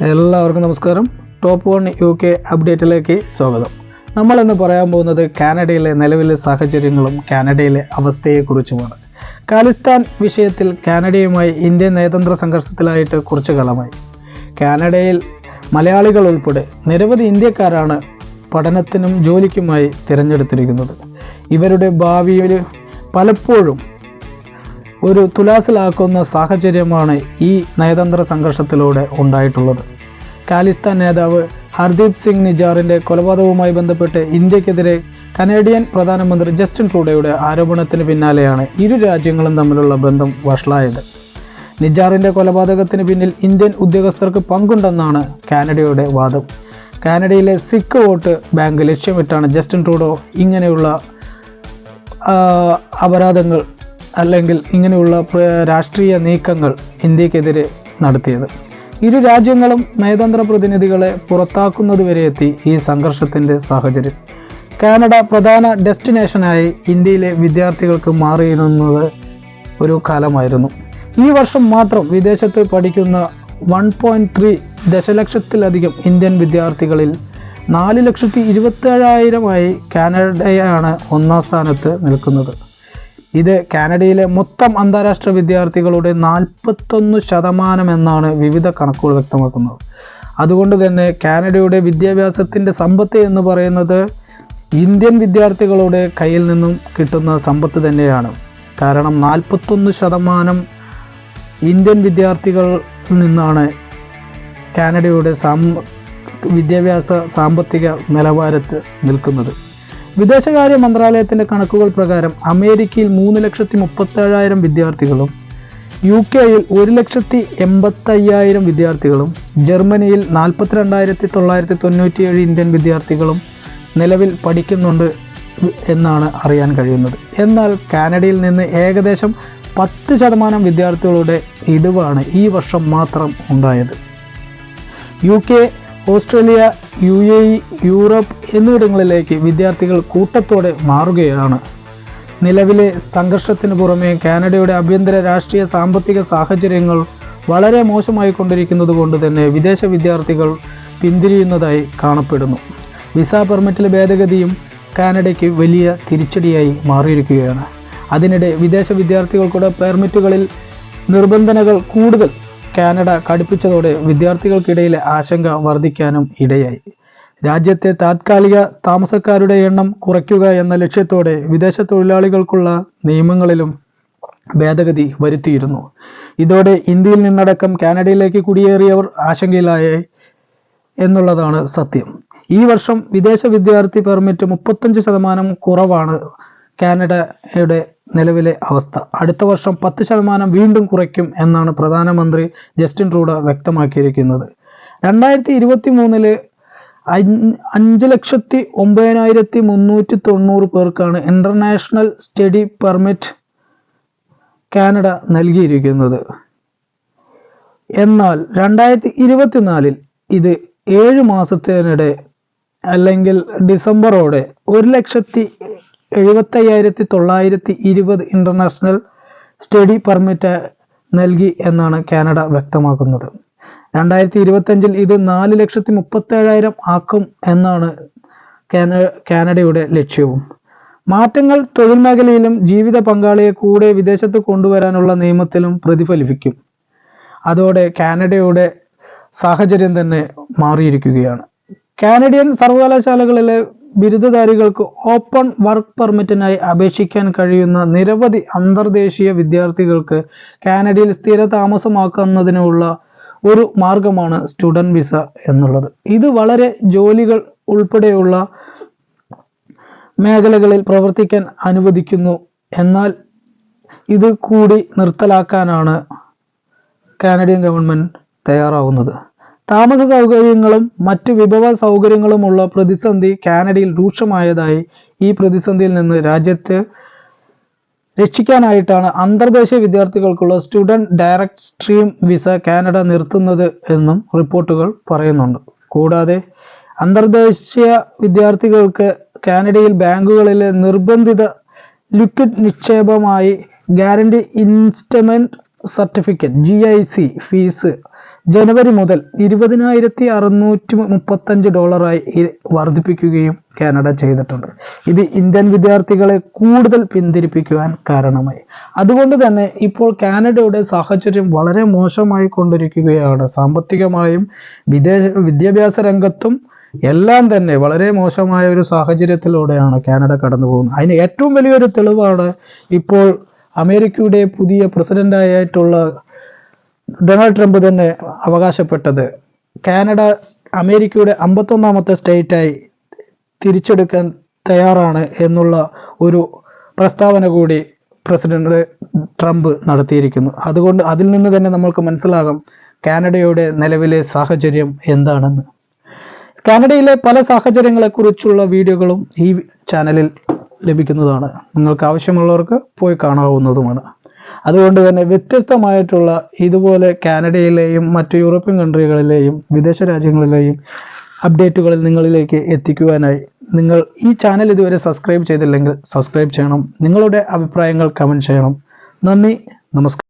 എല്ലാവർക്കും നമസ്കാരം. Top 1 UK അപ്ഡേറ്റിലേക്ക് സ്വാഗതം. നമ്മളിന്ന് പറയാൻ പോകുന്നത് കാനഡയിലെ നിലവിലെ സാഹചര്യങ്ങളും കാനഡയിലെ അവസ്ഥയെക്കുറിച്ചുമാണ്. ഖാലിസ്ഥാൻ വിഷയത്തിൽ കാനഡയുമായി ഇന്ത്യൻ നയതന്ത്ര സംഘർഷത്തിലായിട്ട് കുറച്ചു കാലമായി. കാനഡയിൽ മലയാളികൾ ഉൾപ്പെടെ നിരവധി ഇന്ത്യക്കാരാണ് പഠനത്തിനും ജോലിക്കുമായി തിരഞ്ഞെടുത്തിരിക്കുന്നത്. ഇവരുടെ ഭാവിയിൽ പലപ്പോഴും ഒരു തുലാസിലാക്കുന്ന സാഹചര്യമാണ് ഈ നയതന്ത്ര സംഘർഷത്തിലൂടെ ഉണ്ടായിട്ടുള്ളത്. ഖാലിസ്ഥാൻ നേതാവ് ഹർദീപ് സിംഗ് നിജാറിൻ്റെ കൊലപാതകവുമായി ബന്ധപ്പെട്ട് ഇന്ത്യക്കെതിരെ കനേഡിയൻ പ്രധാനമന്ത്രി ജസ്റ്റിൻ ട്രൂഡോയുടെ ആരോപണത്തിന് പിന്നാലെയാണ് ഇരു രാജ്യങ്ങളും തമ്മിലുള്ള ബന്ധം വഷളായത്. നിജാറിൻ്റെ കൊലപാതകത്തിന് പിന്നിൽ ഇന്ത്യൻ ഉദ്യോഗസ്ഥർക്ക് പങ്കുണ്ടെന്നാണ് കാനഡയുടെ വാദം. കാനഡയിലെ സിഖ് വോട്ട് ബാങ്ക് ലക്ഷ്യമിട്ടാണ് ജസ്റ്റിൻ ട്രൂഡോ ഇങ്ങനെയുള്ള അപരാധങ്ങൾ അല്ലെങ്കിൽ ഇങ്ങനെയുള്ള രാഷ്ട്രീയ നീക്കങ്ങൾ ഇന്ത്യക്കെതിരെ നടത്തിയത്. ഇരു രാജ്യങ്ങളും നയതന്ത്ര പ്രതിനിധികളെ പുറത്താക്കുന്നതുവരെ എത്തി ഈ സംഘർഷത്തിൻ്റെ സാഹചര്യം. കാനഡ പ്രധാന ഡെസ്റ്റിനേഷനായി ഇന്ത്യയിലെ വിദ്യാർത്ഥികൾക്ക് മാറിയിരുന്നത് ഒരു കാലമായിരുന്നു. ഈ വർഷം മാത്രം വിദേശത്ത് പഠിക്കുന്ന 1.3 ദശലക്ഷത്തിലധികം ഇന്ത്യൻ വിദ്യാർത്ഥികളിൽ 4,27,000 കാനഡയാണ് ഒന്നാം സ്ഥാനത്ത് നിൽക്കുന്നത്. ഇത് കാനഡയിലെ മൊത്തം അന്താരാഷ്ട്ര വിദ്യാർത്ഥികളുടെ 41% എന്നാണ് വിവിധ കണക്കുകൾ വ്യക്തമാക്കുന്നത്. അതുകൊണ്ട് തന്നെ കാനഡയുടെ വിദ്യാഭ്യാസത്തിൻ്റെ സമ്പത്ത് എന്ന് പറയുന്നത് ഇന്ത്യൻ വിദ്യാർത്ഥികളുടെ കയ്യിൽ നിന്നും കിട്ടുന്ന സമ്പത്ത് തന്നെയാണ്. കാരണം 41% ഇന്ത്യൻ വിദ്യാർത്ഥികളിൽ നിന്നാണ് കാനഡയുടെ വിദ്യാഭ്യാസ സാമ്പത്തിക നിലവാരത്തിൽ നിൽക്കുന്നത്. വിദേശകാര്യ മന്ത്രാലയത്തിൻ്റെ കണക്കുകൾ പ്രകാരം അമേരിക്കയിൽ 3,37,000 വിദ്യാർത്ഥികളും UK-യിൽ 1,85,000 വിദ്യാർത്ഥികളും ജർമ്മനിയിൽ 42,997 ഇന്ത്യൻ വിദ്യാർത്ഥികളും നിലവിൽ പഠിക്കുന്നുണ്ട് എന്നാണ് അറിയാൻ കഴിയുന്നത്. എന്നാൽ കാനഡയിൽ നിന്ന് ഏകദേശം 10% വിദ്യാർത്ഥികളുടെ ഇടിവാണ് ഈ വർഷം മാത്രം ഉണ്ടായത്. UK, ഓസ്ട്രേലിയ, UAE, യൂറോപ്പ് എന്നിവിടങ്ങളിലേക്ക് വിദ്യാർത്ഥികൾ കൂട്ടത്തോടെ മാറുകയാണ്. നിലവിലെ സംഘർഷത്തിന് പുറമെ കാനഡയുടെ ആഭ്യന്തര രാഷ്ട്രീയ സാമ്പത്തിക സാഹചര്യങ്ങൾ വളരെ മോശമായിക്കൊണ്ടിരിക്കുന്നത് കൊണ്ട് തന്നെ വിദേശ വിദ്യാർത്ഥികൾ പിന്തിരിയുന്നതായി കാണപ്പെടുന്നു. വിസ പെർമിറ്റിലെ ഭേദഗതിയും കാനഡയ്ക്ക് വലിയ തിരിച്ചടിയായി മാറിയിരിക്കുകയാണ്. അതിനിടെ വിദേശ വിദ്യാർത്ഥികൾക്കുള്ള പെർമിറ്റുകളിൽ നിബന്ധനകൾ കൂടുതൽ കാനഡ കടുപ്പിച്ചതോടെ വിദ്യാർത്ഥികൾക്കിടയിലെ ആശങ്ക വർദ്ധിക്കാനും ഇടയായി. രാജ്യത്തെ താത്കാലിക താമസക്കാരുടെ എണ്ണം കുറയ്ക്കുക എന്ന ലക്ഷ്യത്തോടെ വിദേശ തൊഴിലാളികൾക്കുള്ള നിയമങ്ങളിലും ഭേദഗതി വരുത്തിയിരുന്നു. ഇതോടെ ഇന്ത്യയിൽ നിന്നടക്കം കാനഡയിലേക്ക് കുടിയേറിയവർ ആശങ്കയിലായി എന്നുള്ളതാണ് സത്യം. ഈ വർഷം വിദേശ വിദ്യാർത്ഥി പെർമിറ്റ് 35% കുറവാണ് കാനഡയുടെ നിലവിലെ അവസ്ഥ. അടുത്ത വർഷം 10% വീണ്ടും കുറയ്ക്കും എന്നാണ് പ്രധാനമന്ത്രി ജസ്റ്റിൻ ട്രൂഡോ വ്യക്തമാക്കിയിരിക്കുന്നത്. 2023 5,09,390 പേർക്കാണ് ഇന്റർനാഷണൽ സ്റ്റഡി പെർമിറ്റ് കാനഡ നൽകിയിരിക്കുന്നത്. എന്നാൽ 2024 ഇത് 7 മാസത്തിനിടെ അല്ലെങ്കിൽ ഡിസംബറോടെ 1,75,920 ഇന്റർനാഷണൽ സ്റ്റഡി പെർമിറ്റ് നൽകി എന്നാണ് കാനഡ വ്യക്തമാക്കുന്നത്. 2025 ഇത് 4,37,000 ആക്കും എന്നാണ് കാനഡയുടെ ലക്ഷ്യവും. മാറ്റങ്ങൾ തൊഴിൽ മേഖലയിലും ജീവിത പങ്കാളിയെ കൂടെ വിദേശത്ത് കൊണ്ടുവരാനുള്ള നിയമത്തിലും പ്രതിഫലിപ്പിക്കും. അതോടെ കാനഡയുടെ സാഹചര്യം തന്നെ മാറിയിരിക്കുകയാണ്. കാനഡിയൻ സർവകലാശാലകളിലെ ബിരുദധാരികൾക്ക് ഓപ്പൺ വർക്ക് പെർമിറ്റിനായി അപേക്ഷിക്കാൻ കഴിയുന്ന നിരവധി അന്തർദേശീയ വിദ്യാർത്ഥികൾക്ക് കാനഡയിൽ സ്ഥിര താമസമാക്കുന്നതിനുള്ള ഒരു മാർഗമാണ് സ്റ്റുഡൻറ് വിസ എന്നുള്ളത്. ഇത് വളരെ ജോലികൾ ഉൾപ്പെടെയുള്ള മേഖലകളിൽ പ്രവർത്തിക്കാൻ അനുവദിക്കുന്നു. എന്നാൽ ഇത് കൂടി നിർത്തലാക്കാനാണ് കാനഡിയൻ ഗവൺമെൻറ് തയ്യാറാവുന്നത്. താമസ സൗകര്യങ്ങളും മറ്റ് വിഭവ സൗകര്യങ്ങളുമുള്ള പ്രതിസന്ധി കാനഡയിൽ രൂക്ഷമായതായി ഈ പ്രതിസന്ധിയിൽ നിന്ന് രാജ്യത്തെ രക്ഷിക്കാനായിട്ടാണ് അന്തർദേശീയ വിദ്യാർത്ഥികൾക്കുള്ള student direct stream visa Canada നിർത്തുന്നത് എന്നും റിപ്പോർട്ടുകൾ പറയുന്നുണ്ട്. കൂടാതെ അന്തർദേശീയ വിദ്യാർത്ഥികൾക്ക് കാനഡയിൽ ബാങ്കുകളിലെ നിർബന്ധിത ലിക്വിഡ് നിക്ഷേപമായി guarantee investment certificate GIC fees ജനുവരി മുതൽ $20,635 വർദ്ധിപ്പിക്കുകയും കാനഡ ചെയ്തിട്ടുണ്ട്. ഇത് ഇന്ത്യൻ വിദ്യാർത്ഥികളെ കൂടുതൽ പിന്തിരിപ്പിക്കുവാൻ കാരണമായി. അതുകൊണ്ട് തന്നെ ഇപ്പോൾ കാനഡയുടെ സാഹചര്യം വളരെ മോശമായി കൊണ്ടിരിക്കുകയാണ്. സാമ്പത്തികമായും വിദ്യാഭ്യാസ രംഗത്തും എല്ലാം തന്നെ വളരെ മോശമായ ഒരു സാഹചര്യത്തിലൂടെയാണ് കാനഡ കടന്നു പോകുന്നത്. അതിന് ഏറ്റവും വലിയൊരു തെളിവാണ് ഇപ്പോൾ അമേരിക്കയുടെ പുതിയ പ്രസിഡന്റായിട്ടുള്ള ഡൊണാൾഡ് ട്രംപ് തന്നെ അവകാശപ്പെട്ടത്. കാനഡ അമേരിക്കയുടെ 51ാമത്തെ സ്റ്റേറ്റായി തിരിച്ചെടുക്കാൻ തയ്യാറാണ് എന്നുള്ള ഒരു പ്രസ്താവന കൂടി പ്രസിഡന്റ് ട്രംപ് നടത്തിയിരിക്കുന്നു. അതുകൊണ്ട് അതിൽ നിന്ന് തന്നെ നമ്മൾക്ക് മനസ്സിലാകും കാനഡയുടെ നിലവിലെ സാഹചര്യം എന്താണെന്ന്. കാനഡയിലെ പല സാഹചര്യങ്ങളെക്കുറിച്ചുള്ള വീഡിയോകളും ഈ ചാനലിൽ ലഭിക്കുന്നതാണ്. നിങ്ങൾക്ക് ആവശ്യമുള്ളവർക്ക് പോയി കാണാവുന്നതുമാണ്. അതുകൊണ്ട് തന്നെ വ്യത്യസ്തമായിട്ടുള്ള ഇതുപോലെ കാനഡയിലെയും മറ്റ് യൂറോപ്യൻ കൺട്രികളിലെയും വിദേശ രാജ്യങ്ങളിലെയും അപ്ഡേറ്റുകൾ നിങ്ങളിലേക്ക് എത്തിക്കുവാനായി നിങ്ങൾ ഈ ചാനൽ ഇതുവരെ സബ്സ്ക്രൈബ് ചെയ്തില്ലെങ്കിൽ സബ്സ്ക്രൈബ് ചെയ്യണം. നിങ്ങളുടെ അഭിപ്രായങ്ങൾ കമൻറ്റ് ചെയ്യണം. നന്ദി, നമസ്കാരം.